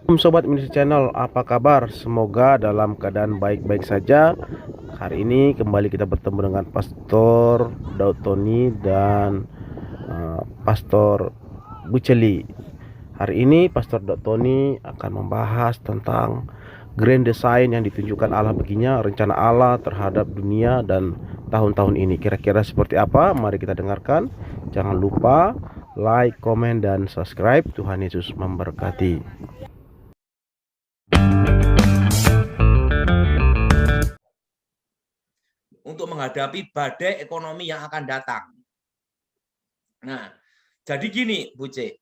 Sobat Indonesia Channel, apa kabar? Semoga dalam keadaan baik-baik saja. Hari ini kembali kita bertemu dengan Pastor Daud Tony dan Pastor Buceli. Hari ini Pastor Daud Tony akan membahas tentang grand design yang ditunjukkan Allah baginya, rencana Allah terhadap dunia dan tahun-tahun ini. Kira-kira seperti apa? Mari kita dengarkan. Jangan lupa like, komen, dan subscribe. Tuhan Yesus memberkati. Untuk menghadapi badai ekonomi yang akan datang. Nah, jadi gini, Bu C.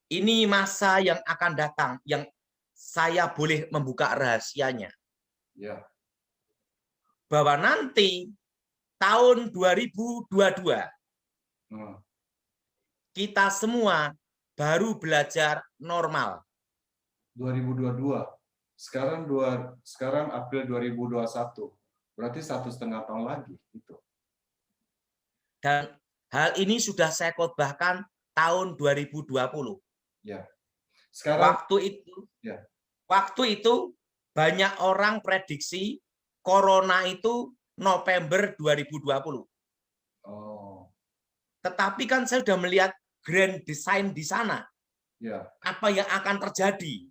Ini masa yang akan datang, yang saya boleh membuka rahasianya. Ya. Bahwa nanti tahun 2022 kita semua baru belajar normal. 2022. Sekarang April 2021. Berarti 1,5 tahun lagi itu. Dan hal ini sudah saya khotbahkan tahun 2020. Ya. Sekarang waktu itu banyak orang prediksi corona itu November 2020. Oh. Tetapi kan saya sudah melihat grand design di sana. Ya. Apa yang akan terjadi?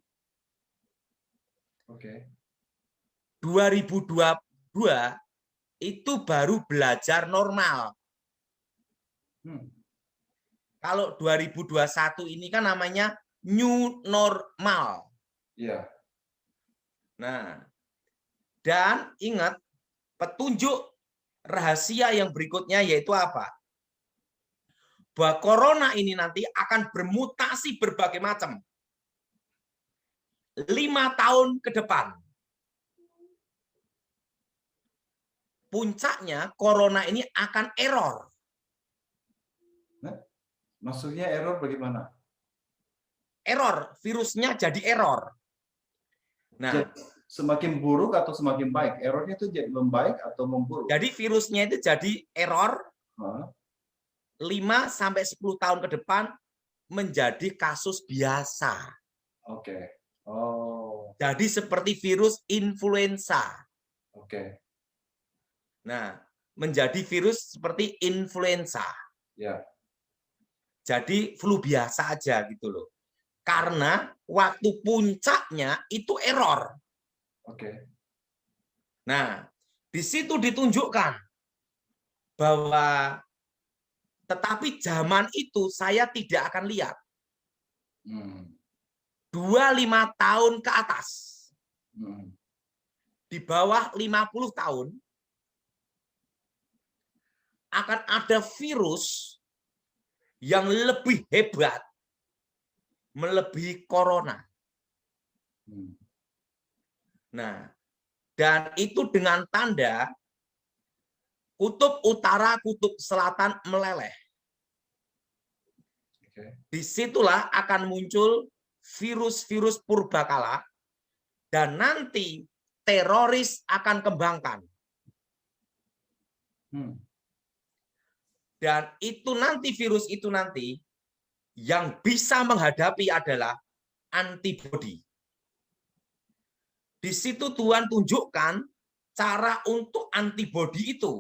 Oke. 2022 itu baru belajar normal. Kalau 2021 ini kan namanya new normal. Iya. Nah, dan ingat petunjuk rahasia yang berikutnya yaitu apa? Bahwa corona ini nanti akan bermutasi berbagai macam. 5 tahun ke depan. Puncaknya corona ini akan error. Maksudnya error bagaimana? Error, virusnya jadi error. Nah, semakin buruk atau semakin baik? Errornya itu jadi membaik atau memburuk? Jadi virusnya itu jadi error 5-10 tahun ke depan menjadi kasus biasa. Oke. Oh. Jadi seperti virus influenza. Oke. Nah, menjadi virus seperti influenza. Ya. Jadi flu biasa aja gitu loh. Karena waktu puncaknya itu error. Oke. Nah, di situ ditunjukkan bahwa tetapi zaman itu saya tidak akan lihat. 25 tahun ke atas. Di bawah 50 tahun akan ada virus yang lebih hebat melebihi corona. Nah, dan itu dengan tanda kutub utara, kutub selatan meleleh. Disitulah akan muncul virus-virus purbakala dan nanti teroris akan kembangkan. Dan itu nanti virus itu nanti yang bisa menghadapi adalah antibodi. Di situ Tuhan tunjukkan cara untuk antibodi itu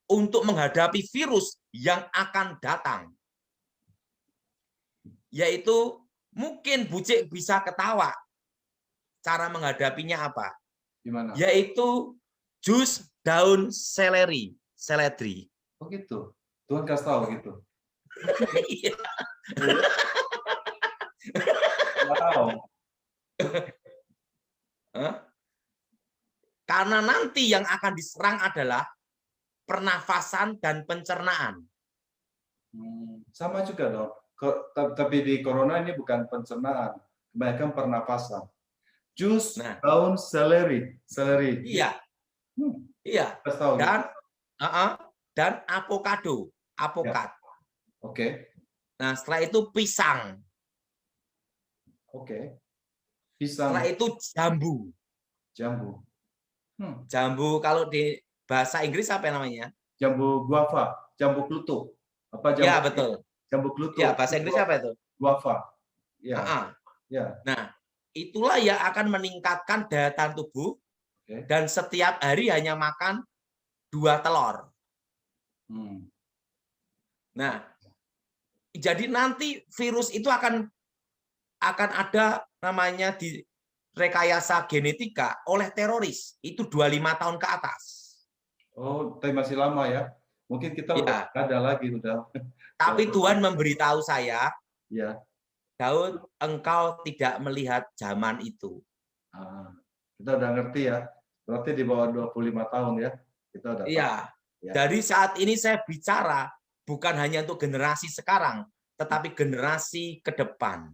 untuk menghadapi virus yang akan datang. Yaitu mungkin Bucik bisa ketawa. Cara menghadapinya apa? Gimana? Yaitu jus daun seledri. Oh gitu. Tuhan kasih tahu gitu. Wow. Karena nanti yang akan diserang adalah pernafasan dan pencernaan. Sama juga dong. Tapi di corona ini bukan pencernaan, kebanyakan pernafasan. Jus daun seledri. Iya. Iya. Dan avocado. Apokat. Oke. Nah, setelah itu pisang. Oke. Pisang. Setelah itu jambu. Jambu kalau di bahasa Inggris apa namanya? Jambu guava, jambu klutuk. Apa jambu? Ya, betul. Jambu klutuk. Ya, bahasa Inggris apa itu? Guava. Ya. Nah, itulah yang akan meningkatkan daya tahan tubuh dan setiap hari hanya makan 2 telur. Nah, jadi nanti virus itu akan ada namanya di rekayasa genetika oleh teroris, itu 25 tahun ke atas. Oh, tapi masih lama ya. Mungkin kita udah ada lagi udah. Tapi Tuhan memberitahu saya, ya, Daud, engkau tidak melihat zaman itu. Kita udah ngerti ya. Berarti di bawah 25 tahun ya. Kita udah Iya. Ya. Dari saat ini saya bicara bukan hanya untuk generasi sekarang, tetapi generasi ke depan.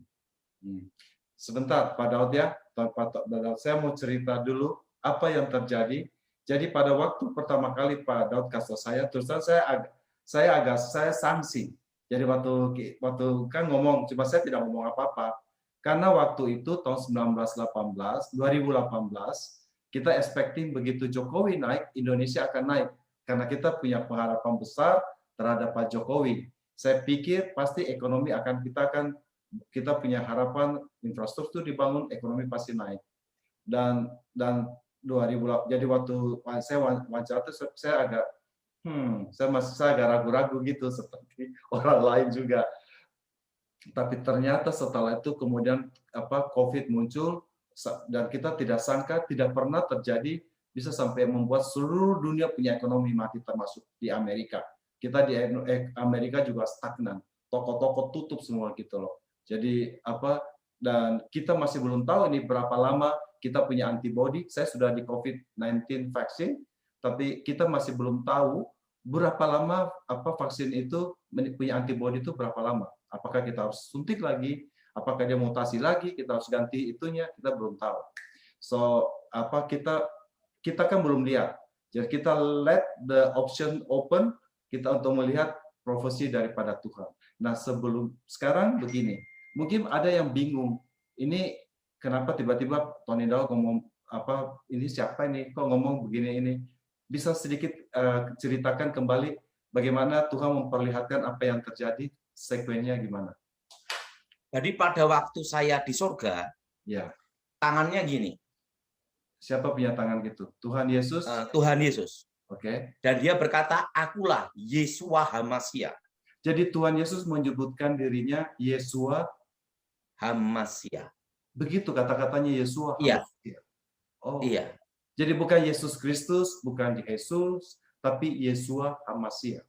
Sebentar, Pak Daud ya. Pak Daud, saya mau cerita dulu apa yang terjadi. Jadi pada waktu pertama kali Pak Daud kasih saya, terus saya sanksi. Jadi waktu kan ngomong, cuma saya tidak ngomong apa-apa. Karena waktu itu tahun 2018, kita expecting begitu Jokowi naik, Indonesia akan naik. Karena kita punya pengharapan besar terhadap Pak Jokowi. Saya pikir pasti ekonomi kita punya harapan infrastruktur dibangun, ekonomi pasti naik. Dan 2008, jadi waktu saya wawancara itu saya agak saya agak ragu-ragu gitu seperti orang lain juga. Tapi ternyata setelah itu kemudian COVID muncul dan kita tidak sangka, tidak pernah terjadi bisa sampai membuat seluruh dunia punya ekonomi mati termasuk di Amerika. Kita di Amerika juga stagnan, toko-toko tutup semua gitu loh. Jadi dan kita masih belum tahu ini berapa lama kita punya antibody. Saya sudah di COVID-19 vaksin, tapi kita masih belum tahu berapa lama vaksin itu punya antibody itu berapa lama. Apakah kita harus suntik lagi? Apakah dia mutasi lagi? Kita harus ganti itunya? Kita belum tahu. So kita kan belum lihat. Jadi kita let the option open kita untuk melihat profesi daripada Tuhan. Nah sekarang begini, mungkin ada yang bingung. Ini kenapa tiba-tiba Tony Daud ngomong ini siapa ini? Kok ngomong begini ini? Bisa sedikit ceritakan kembali bagaimana Tuhan memperlihatkan apa yang terjadi, sekuennya gimana? Jadi pada waktu saya di surga, tangannya gini. Siapa punya tangan gitu? Tuhan Yesus? Tuhan Yesus. Oke. Dan dia berkata, akulah Yesua Hamasia. Jadi Tuhan Yesus menyebutkan dirinya Yesua Hamasia. Begitu kata-katanya Yesua Hamasia. Oh. Iya. Jadi bukan Yesus Kristus, bukan Yesus, tapi Yesua Hamasia.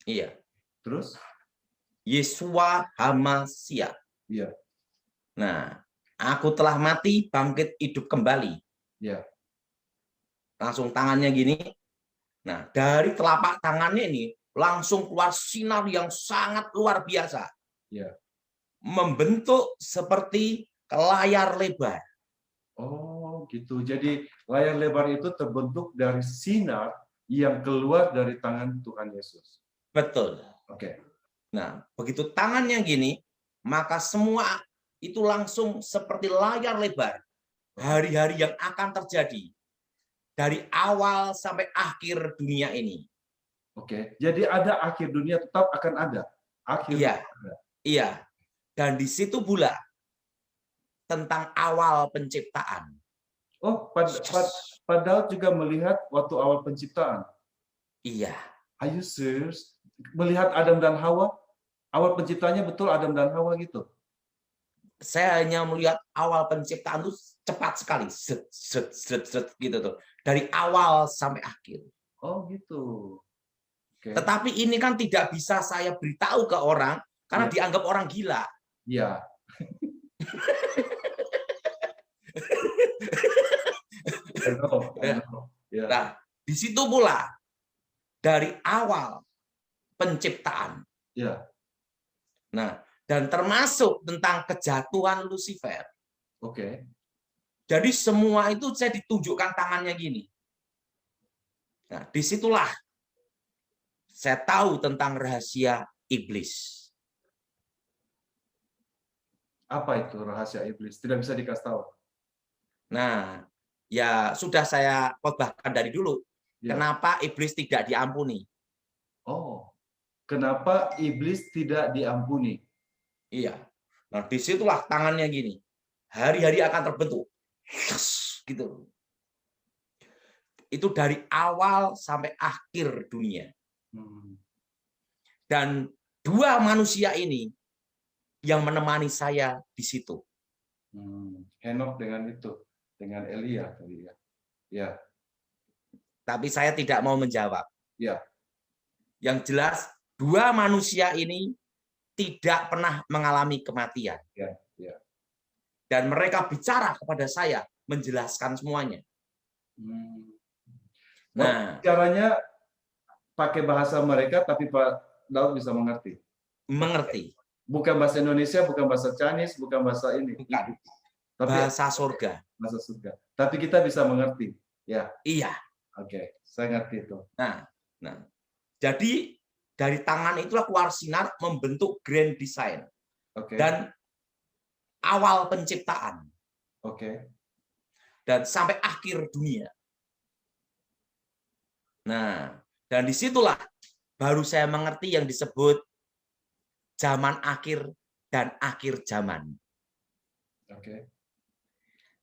Iya. Terus? Yesua Hamasia. Iya. Nah, aku telah mati, bangkit, hidup kembali. Iya. Langsung tangannya gini. Nah, dari telapak tangannya ini langsung keluar sinar yang sangat luar biasa. Iya. Membentuk seperti layar lebar. Oh, gitu. Jadi layar lebar itu terbentuk dari sinar yang keluar dari tangan Tuhan Yesus. Betul. Oke. Nah, begitu tangannya gini, maka semua itu langsung seperti layar lebar. Hari-hari yang akan terjadi dari awal sampai akhir dunia ini. Oke. Jadi ada akhir dunia tetap akan ada. Iya. Iya. Dan di situ pula tentang awal penciptaan. Oh, Pak Daud juga melihat waktu awal penciptaan. Iya. Are you serious? Melihat Adam dan Hawa? Awal penciptanya betul Adam dan Hawa gitu? Saya hanya melihat awal penciptaan itu cepat sekali. Set, gitu tuh. Dari awal sampai akhir. Oh gitu. Okay. Tetapi ini kan tidak bisa saya beritahu ke orang karena dianggap orang gila. Iya. Nah, di situ pula dari awal penciptaan. Ya. Nah, dan termasuk tentang kejatuhan Lucifer. Oke. Jadi semua itu saya ditunjukkan tangannya gini. Nah, disitulah saya tahu tentang rahasia iblis. Apa itu rahasia iblis? Tidak bisa dikasih tahu. Nah, ya sudah saya khotbahkan dari dulu. Ya. Kenapa iblis tidak diampuni? Oh, kenapa iblis tidak diampuni? Iya. Nah, disitulah tangannya gini. hari-hari akan terbentuk. Yes, gitu. Itu dari awal sampai akhir dunia. Dan dua manusia ini yang menemani saya di situ. Henok dengan Elia tadi ya. Ya. Tapi saya tidak mau menjawab. Ya. Yang jelas dua manusia ini tidak pernah mengalami kematian. Ya. Ya. Dan mereka bicara kepada saya, menjelaskan semuanya. Nah, caranya pakai bahasa mereka, tapi Pak Daud bisa mengerti. Mengerti. Bukan bahasa Indonesia, bukan bahasa Chinese, bukan bahasa ini. Bukan. Tapi Bahasa surga. Bahasa surga. Tapi kita bisa mengerti. Ya. Iya. Oke, saya ngerti itu. Nah, jadi dari tangan itulah keluar sinar membentuk grand design. Oke. Dan awal penciptaan. Oke. Dan sampai akhir dunia. Nah, dan disitulah baru saya mengerti yang disebut zaman akhir dan akhir zaman. Oke.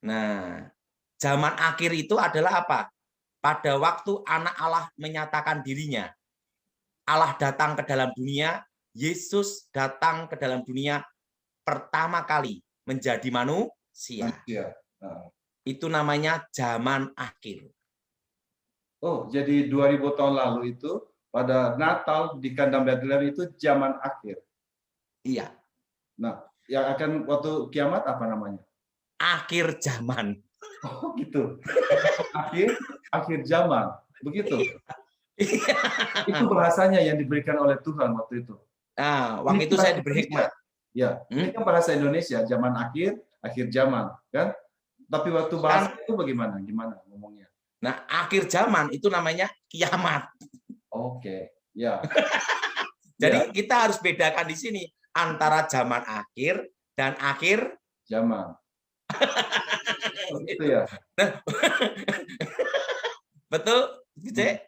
Nah, zaman akhir itu adalah apa? Pada waktu anak Allah menyatakan dirinya. Allah datang ke dalam dunia, Yesus datang ke dalam dunia pertama kali menjadi manusia. Itu namanya zaman akhir. Oh, jadi 2000 tahun lalu itu pada Natal di kandang Bethlehem itu zaman akhir. Iya. Nah, yang akan waktu kiamat apa namanya? Akhir zaman. Oh, gitu. akhir zaman. Begitu. Iya. Itu bahasanya yang diberikan oleh Tuhan waktu itu. Nah, waktu itu saya diberi hikmat. Ya, ini kan bahasa Indonesia, zaman akhir zaman, kan? Tapi waktu bahasa itu bagaimana? Gimana ngomongnya? Nah, akhir zaman itu namanya kiamat. Oke, ya. Jadi kita harus bedakan di sini antara zaman akhir dan akhir zaman. Itu ya. Betul, Cek?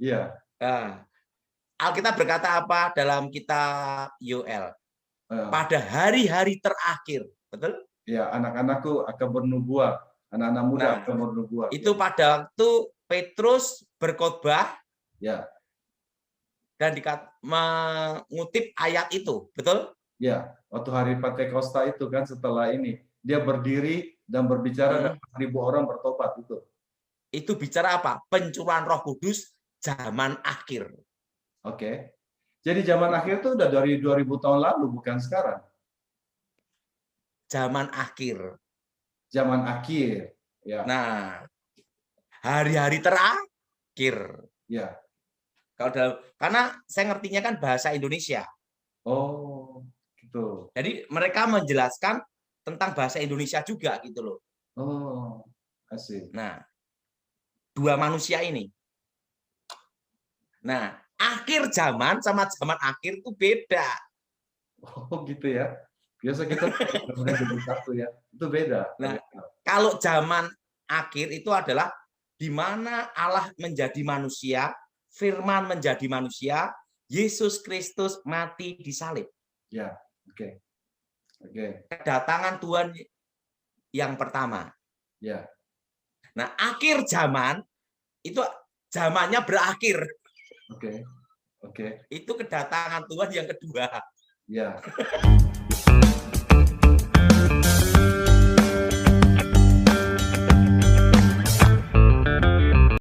Iya. Nah, Alkitab berkata apa dalam kitab Yoel? Pada hari-hari terakhir, betul? Ya, anak-anakku akan bernubuat, anak-anak muda akan bernubuat. Itu pada waktu Petrus berkhotbah, ya, dan mengutip ayat itu, betul? Ya, waktu hari Pentakosta itu kan setelah ini dia berdiri dan berbicara dan 1000 orang bertobat itu. Itu bicara apa? Pencurahan Roh Kudus zaman akhir. Oke. Jadi zaman akhir itu udah dari 2000 tahun lalu, bukan sekarang. Zaman akhir. Zaman akhir. Ya. Nah, hari-hari terakhir. Ya. Karena saya ngertinya kan bahasa Indonesia. Oh, gitu. Jadi mereka menjelaskan tentang bahasa Indonesia juga gitu loh. Oh, asik. Nah, dua manusia ini. Nah, akhir zaman sama zaman akhir itu beda. Oh, gitu ya. Biasa kita jadi satu ya. Itu beda. Nah, kalau zaman akhir itu adalah di mana Allah menjadi manusia, Firman menjadi manusia, Yesus Kristus mati di salib. Ya, oke. Oke. Kedatangan Tuhan yang pertama. Ya. Nah, akhir zaman itu zamannya berakhir. Oke. Oke. Itu kedatangan Tuhan yang kedua. Ya.